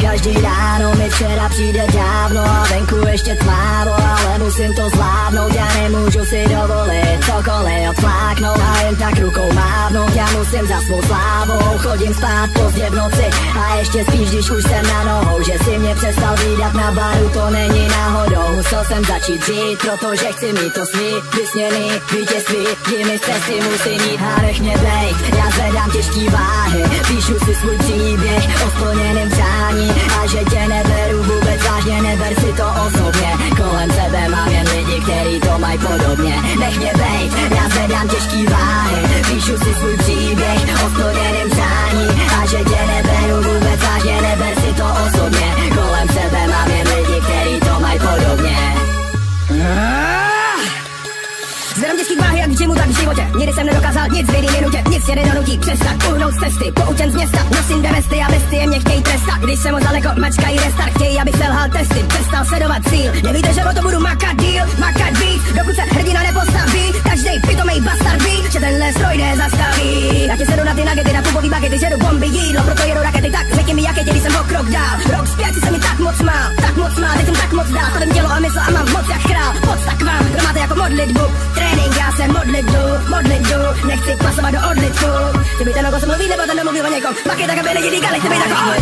Každý ráno mi včera přijde dávno a venku ještě tmávo, ale musím to zvládnout, já nemůžu si dovolit cokoliv odfláknout a jen tak rukou mávnout, já musím za svou slávou, chodím spát pozdě v noci a ještě spíš, když už jsem na nohou, že si mě přestal vídat na baru, to není náhodou, musel jsem začít žít, protože chci mít to svý vysněný vítězství, jimi cesty musím jít a nech mě bejt, já zvedám těžký váhy, píšu si svůj příběh o splněném přání a že tě neberu vůbec vážně, neber si to osobně, kolem sebe mám jen lidi, kteří to mají podobně, nech mě bejt, já zvedám těžký váhy, píšu si svůj příběh o splněném přání a že tě neberu vůbec vážně, neber si to osobně, kolem sebe mám jen lidi, kteří to mají podobně. Zvedám těžký váhy jak v gymu, tak v životě. Nikdy jsem nedokázal nic v jedné minutě, nic tě nedonutí přestat uhnout z cesty, poučen z města. Nosím dvě vesty a bestie mě chtějí trestat. Když jsem moc daleko, mačkají restart, chtějí, abych selhal testy, přestal sledovat cíl. Nevíte, že o to budu makat díl, makat víc, dokud se hrdina nepostaví. Každej pitomej bastard ví, že tenhle stroj nezastaví. Já ti sedu na ty nagety, na pupový bagety, žeru bomby, jídlo, proto jedu rakety, tak řekni mi, jaké dělí jsem o krok dál. Rok zpět si se mi tak moc mal, teď jsem tak moc dál. Stavím tělo a mysl a mám moc jak král, moc tak vám, kdo máte jako modlitbu. Trénink, já se modlit jdu, nechci pasovat do odlitku. Chci být ten, o kom se mluví, nebo ten domluví o někom. Pak je tak, aby lidi říkali, chci být takový.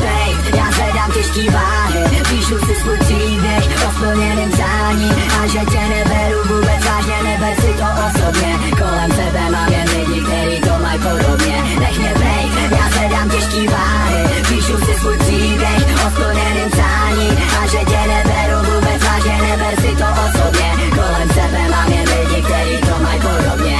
Já zvedám těžký váhy, píšu si svůj příběh o splněném přání a že tě neberu vůbec vážně, neber si to osobně. Kolem sebe mám jen lidi, kteří to mají podobně. Nech mě bejt, já zvedám těžký váhy, píšu si svůj příběh o splněném přání a že tě neberu vůbec vážně, neber si to osobně. Kolem sebe mám jen lidi, kteří to mají podobně.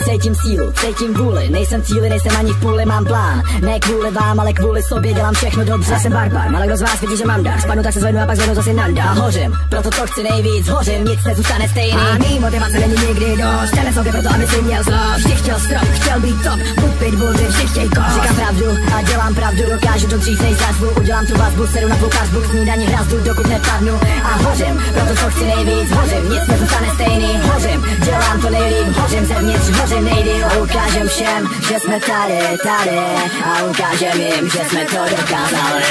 Cítím sílu, cítím vůli, nejsem cíli, nejsem ani v půli, mám plán. Ne kvůli vám, ale kvůli sobě, dělám všechno dobře. Jsem barbar, ale kdo z vás vidí, že mám dar. Spadnu, tak se zvednu a pak zvednu zase nanda. Hořím, proto to chci nejvíc, hořím, nic nezůstane stejný. A mý motivace není nikdy dost, těle sobě proto, aby si měl zlost. Vždy chtěl strop, chtěl být top, buď pitbull, vždy chtěj kost. Říkám pravdu a dělám pravdu, dokážu to dřív než zazvu. Udělám tu vazbu, sedu na tvou kazbu, k snídani hrazdu, dokud nepadnu. A hořím, proto to chci nejvíc, hořím, nic nezůstane stejný. Hořím, dělám to nejlíp, hořím zevnitř, hořím nejdýl a ukážem všem, že jsme tady a ukážem jim, že jsme to dokázali.